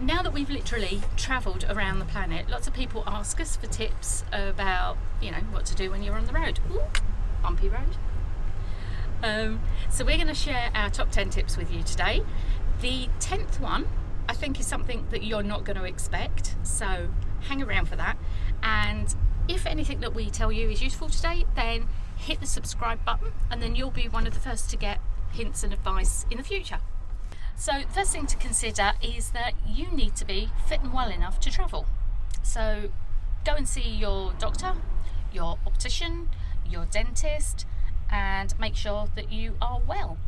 now that we've literally travelled around the planet, lots of people ask us for tips about, what to do when you're on the road. Ooh, bumpy road. So we're going to share our top 10 tips with you today. The 10th one, I think, is something that you're not going to expect. So hang around for that. And if anything that we tell you is useful today, then hit the subscribe button and then you'll be one of the first to get hints and advice in the future. So the first thing to consider is that you need to be fit and well enough to travel. So go and see your doctor, your optician, your dentist, and make sure that you are well.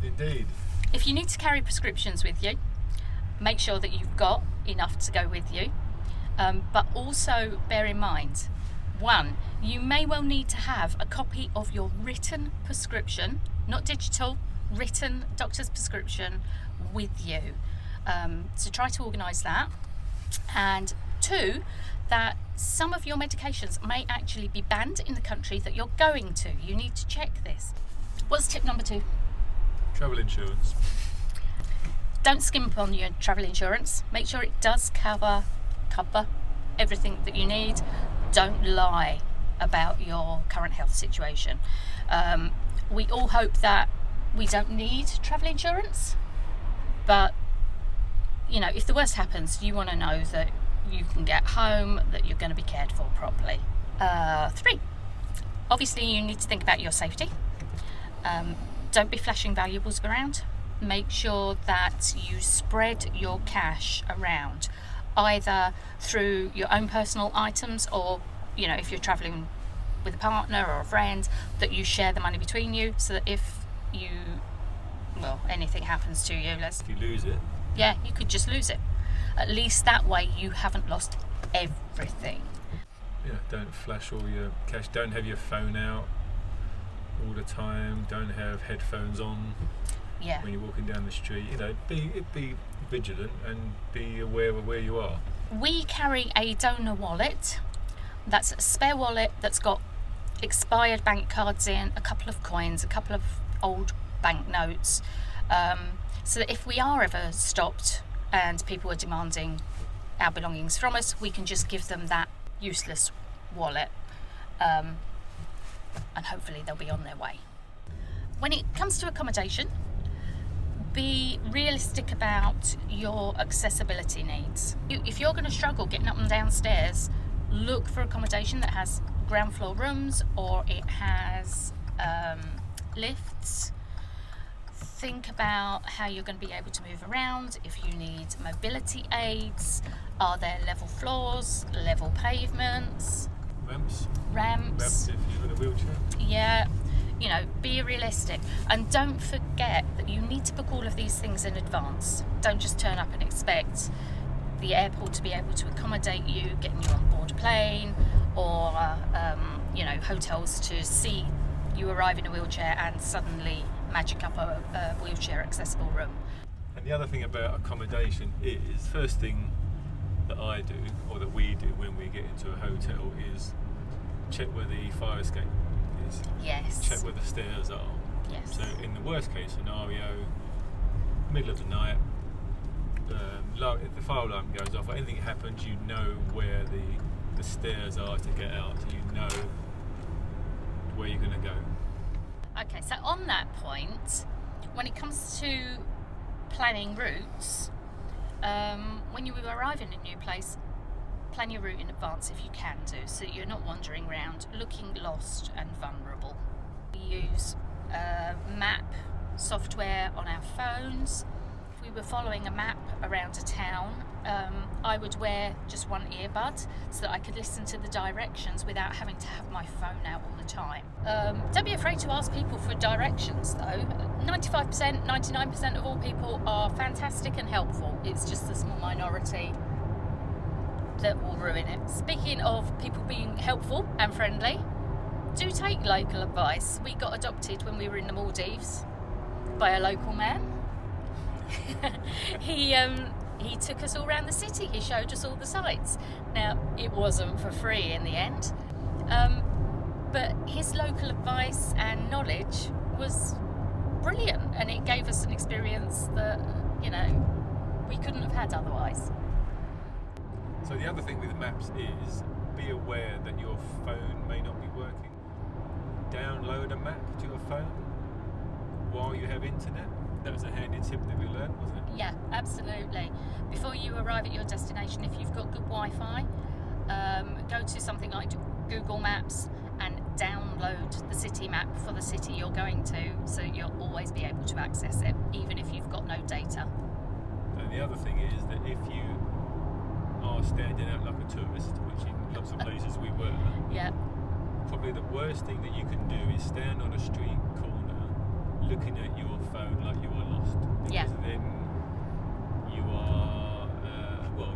Indeed. If you need to carry prescriptions with you, make sure that you've got enough to go with you. But also bear in mind, one, you may well need to have a copy of your written prescription, not digital, written doctor's prescription with you. So try to organise that. And two, that some of your medications may actually be banned in the country that you're going to. You need to check this. What's tip number 2? Travel insurance. Don't skimp on your travel insurance. Make sure it does cover everything that you need. Don't lie about your current health situation. We all hope that we don't need travel insurance, but if the worst happens, you want to know that you can get home, that you're going to be cared for properly. 3, obviously you need to think about your safety. Don't be flashing valuables around. Make sure that you spread your cash around, either through your own personal items or, if you're travelling with a partner or a friend, that you share the money between you so that if anything happens to you, if you lose it, you could just lose it. At least that way you haven't lost everything. Don't flash all your cash. Don't have your phone out all the time. Don't have headphones on when you're walking down the street. Be vigilant and be aware of where you are. We carry a donor wallet. That's a spare wallet that's got expired bank cards in, a couple of coins, a couple of old banknotes, so that if we are ever stopped and people are demanding our belongings from us, we can just give them that useless wallet, and hopefully they'll be on their way. When it comes to accommodation, be realistic about your accessibility needs. If you're going to struggle getting up and down stairs, look for accommodation that has ground floor rooms or it has lifts. Think about how you're going to be able to move around. If you need mobility aids, are there level floors, level pavements, ramps if you're in a wheelchair? Yeah, be realistic, and don't forget that you need to book all of these things in advance. Don't just turn up and expect the airport to be able to accommodate you, getting you on board a plane, or hotels to see you arrive in a wheelchair and suddenly magic up a wheelchair accessible room. And the other thing about accommodation is, first thing that I do, or that we do when we get into a hotel, is check where the fire escape is. Yes. Check where the stairs are. Yes. So in the worst case scenario, middle of the night, if the fire alarm goes off or anything happens, you know where the stairs are to get out, so you know where you're going to go. Okay, so on that point, when it comes to planning routes, when you arrive in a new place, plan your route in advance if you can do, so you're not wandering around looking lost and vulnerable. We use map software on our phones. If we were following a map around a town, I would wear just one earbud so that I could listen to the directions without having to have my phone out all the time. Don't be afraid to ask people for directions though. 95%, 99% of all people are fantastic and helpful. It's just the small minority that will ruin it. Speaking of people being helpful and friendly, do take local advice. We got adopted when we were in the Maldives by a local man. He took us all around the city. He showed us all the sights. Now, it wasn't for free in the end, but his local advice and knowledge was brilliant, and it gave us an experience that, we couldn't have had otherwise. So the other thing with maps is be aware that your phone may not be working. Download a map to your phone while you have internet. That was a handy tip that we learned, wasn't it? Yeah, absolutely. Before you arrive at your destination, if you've got good Wi-Fi, go to something like Google Maps and download the city map for the city you're going to, so you'll always be able to access it, even if you've got no data. And the other thing is that if you are standing out like a tourist, which in lots of places we were, Yeah, probably the worst thing that you can do is stand on a street corner looking at your phone like you are lost. Because Yeah. then you are,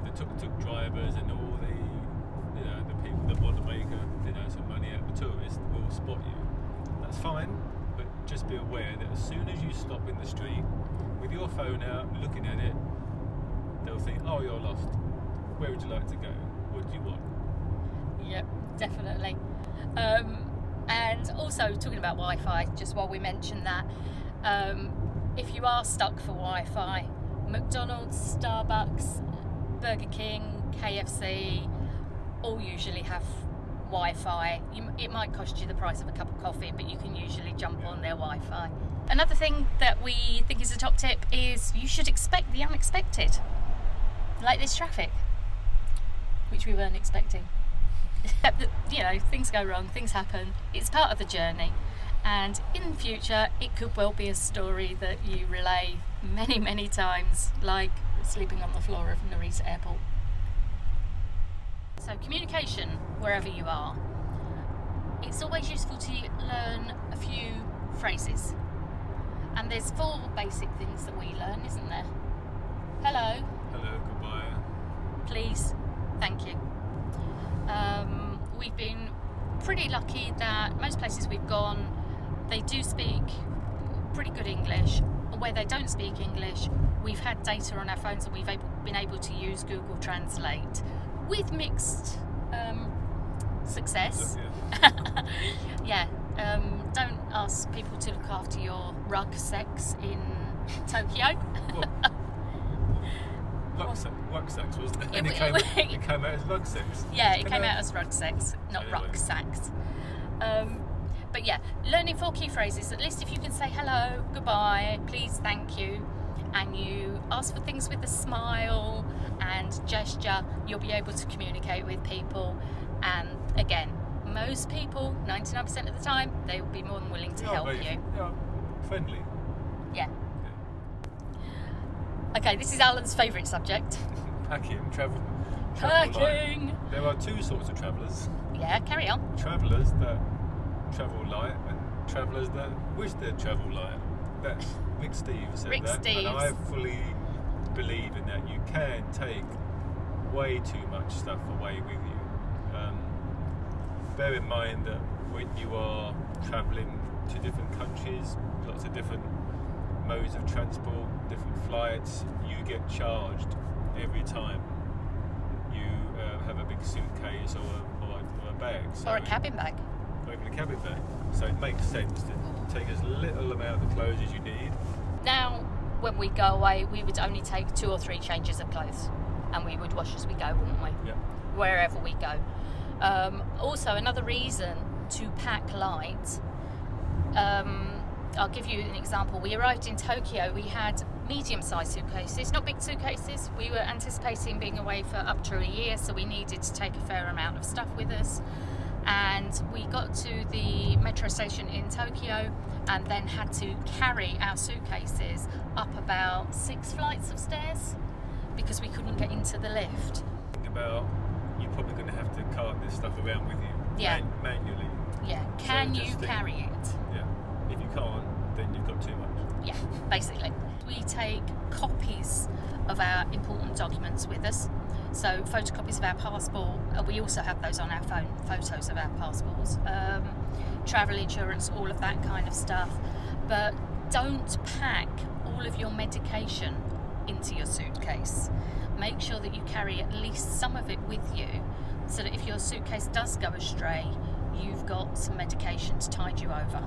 the tuk-tuk drivers and all the people that want to make some money out of the tourists will spot you. That's fine, but just be aware that as soon as you stop in the street with your phone out looking at it, they'll think, oh, you're lost. Where would you like to go? What do you want? yep, definitely. And also, talking about Wi-Fi, just while we mention that, if you are stuck for Wi-Fi, McDonald's, Starbucks, Burger King, KFC, all usually have Wi-Fi. It might cost you the price of a cup of coffee, but you can usually jump on their Wi-Fi. Another thing that we think is a top tip is you should expect the unexpected, like this traffic, which we weren't expecting. Things go wrong, things happen. It's part of the journey, and in the future it could well be a story that you relay many, many times, like sleeping on the floor of Narita Airport. So communication, wherever you are, it's always useful to learn a few phrases, and there's 4 basic things that we learn, isn't there? Hello, Hello, goodbye. please, thank you. We've been pretty lucky that most places we've gone, they do speak pretty good English. Where they don't speak English, we've had data on our phones and we've been able to use Google Translate with mixed success. Yeah. Yeah, don't ask people to look after your rucksacks in Tokyo. Rucksacks, wasn't it? Yeah, And it came out as rucksacks. Yeah, it came out as rucksacks, not Anyway. rucksacks. But yeah, learning 4 key phrases. At least if you can say hello, goodbye, please, thank you, and you ask for things with a smile and gesture, you'll be able to communicate with people. And again, most people, 99% of the time, they will be more than willing to help you. Yeah, friendly. Yeah. Okay, this is Alan's favourite subject. Packing, travel light. Packing. There are 2 sorts of travellers. Yeah, carry on. Travellers that travel light and travellers that wish they'd travel light. That's Rick Steves said Rick that. Steves. And I fully believe in that. You can take way too much stuff away with you. Bear in mind that when you are travelling to different countries, lots of different modes of transport, different flights, you get charged every time you have a big suitcase or a bag. So Or a cabin bag. or even a cabin bag. So it makes sense to take as little amount of clothes as you need. Now, when we go away, we would only take 2 or 3 changes of clothes, and we would wash as we go, wouldn't we? Yeah. Wherever we go. Also, another reason to pack light. I'll give you an example. We arrived in Tokyo. We had medium-sized suitcases, not big suitcases. We were anticipating being away for up to a year, so we needed to take a fair amount of stuff with us. And we got to the metro station in Tokyo and then had to carry our suitcases up about 6 flights of stairs because we couldn't get into the lift. Think about you're probably going to have to cart this stuff around with you Yeah. manually. Yeah, So can just you think- carry it? Yeah. If you can't, then you've got too much. Yeah, basically. We take copies of our important documents with us. So photocopies of our passport, we also have those on our phone, photos of our passports, travel insurance, all of that kind of stuff. But don't pack all of your medication into your suitcase. Make sure that you carry at least some of it with you so that if your suitcase does go astray, you've got some medication to tide you over.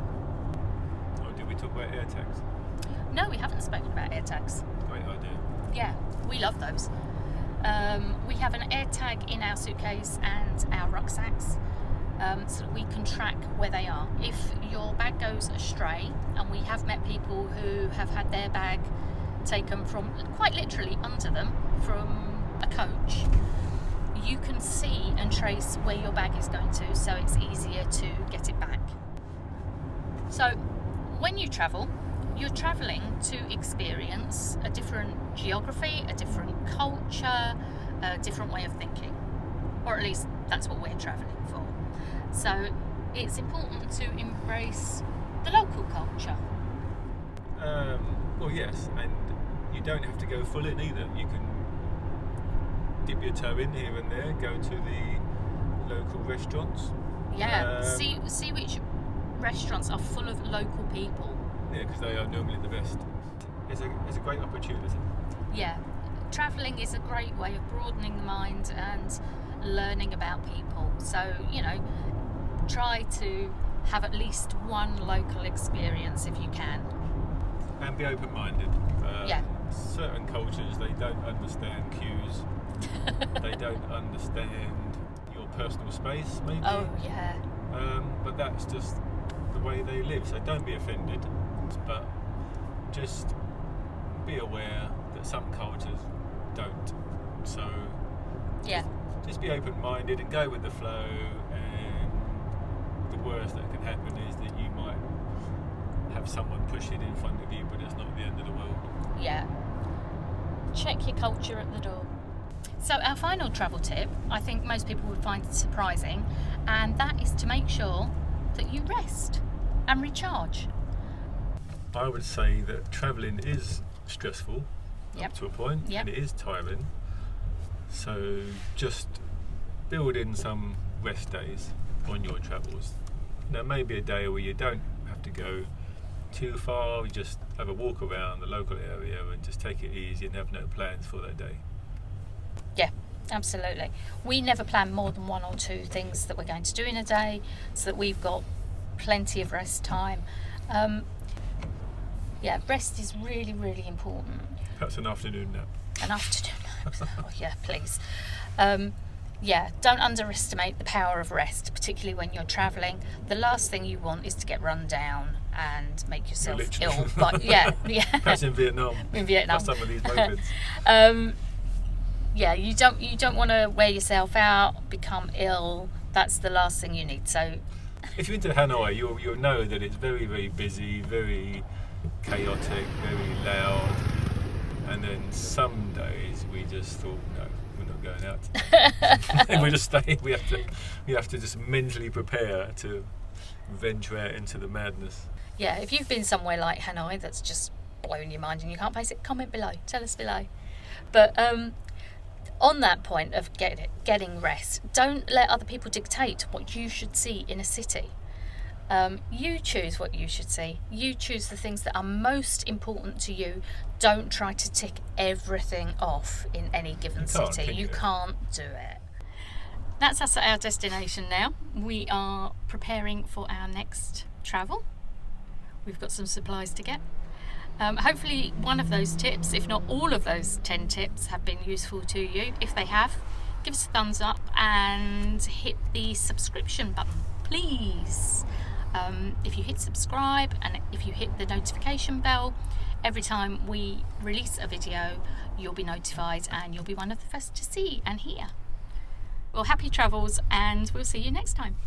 Or did we talk about air tags? No, we haven't spoken about air tags. Great idea. Yeah, we love those. We have an air tag in our suitcase and our rucksacks, so that we can track where they are. If your bag goes astray, and we have met people who have had their bag taken from, quite literally under them, from a coach, you can see and trace where your bag is going to, so it's easier to get it back. So when you travel, you're travelling to experience a different geography, a different culture, a different way of thinking, or at least that's what we're travelling for. So it's important to embrace the local culture. Well, yes, and you don't have to go full in either. You can dip your toe in here and there, go to the local restaurants. Yeah, see which restaurants are full of local people. Yeah, because they are normally the best. It's a great opportunity. Yeah, travelling is a great way of broadening the mind and learning about people. So, you know, try to have at least one local experience if you can. And be open-minded. Yeah. Certain cultures, they don't understand cues. They don't understand your personal space, maybe. Oh, yeah. But that's just the way they live. So don't be offended. But just be aware that some cultures don't. So Yeah. just be open-minded and go with the flow. And the worst that can happen is that you might have someone push it in front of you, but it's not the end of the world. Yeah. Check your culture at the door. So our final travel tip, I think most people would find surprising, and that is to make sure that you rest and recharge. I would say that travelling is stressful Yep. up to a point, Yep. and it is tiring. So just build in some rest days on your travels. Now, maybe a day where you don't have to go too far, you just have a walk around the local area and just take it easy and have no plans for that day. Yeah, absolutely. We never plan more than one or two things that we're going to do in a day, so that we've got plenty of rest time. Yeah, rest is really, really important. Perhaps an afternoon nap. An afternoon nap. Oh, yeah, please. Yeah, don't underestimate the power of rest, particularly when you're travelling. The last thing you want is to get run down and make yourself Literally. ill. But yeah. Perhaps in Vietnam. In Vietnam. For some of these moments. Yeah, you don't want to wear yourself out, become ill. That's the last thing you need. So If you're into Hanoi, you'll know that it's very, very busy, very chaotic, very loud. And then some days we just thought, no, we're not going out. And we just stay. We have to just mentally prepare to venture out into the madness. yeah, if you've been somewhere like Hanoi that's just blown your mind and you can't face it, comment below. Tell us below. But on that point of getting rest, don't let other people dictate what you should see in a city. You choose what you should see. You choose the things that are most important to you. Don't try to tick everything off in any given city. You can't do it. That's us at our destination now. We are preparing for our next travel. We've got some supplies to get. Hopefully one of those tips, if not all of those 10 tips, have been useful to you. If they have, give us a thumbs up and hit the subscription button, please. If you hit subscribe and if you hit the notification bell, every time we release a video, you'll be notified and you'll be one of the first to see and hear. Well, happy travels, and we'll see you next time.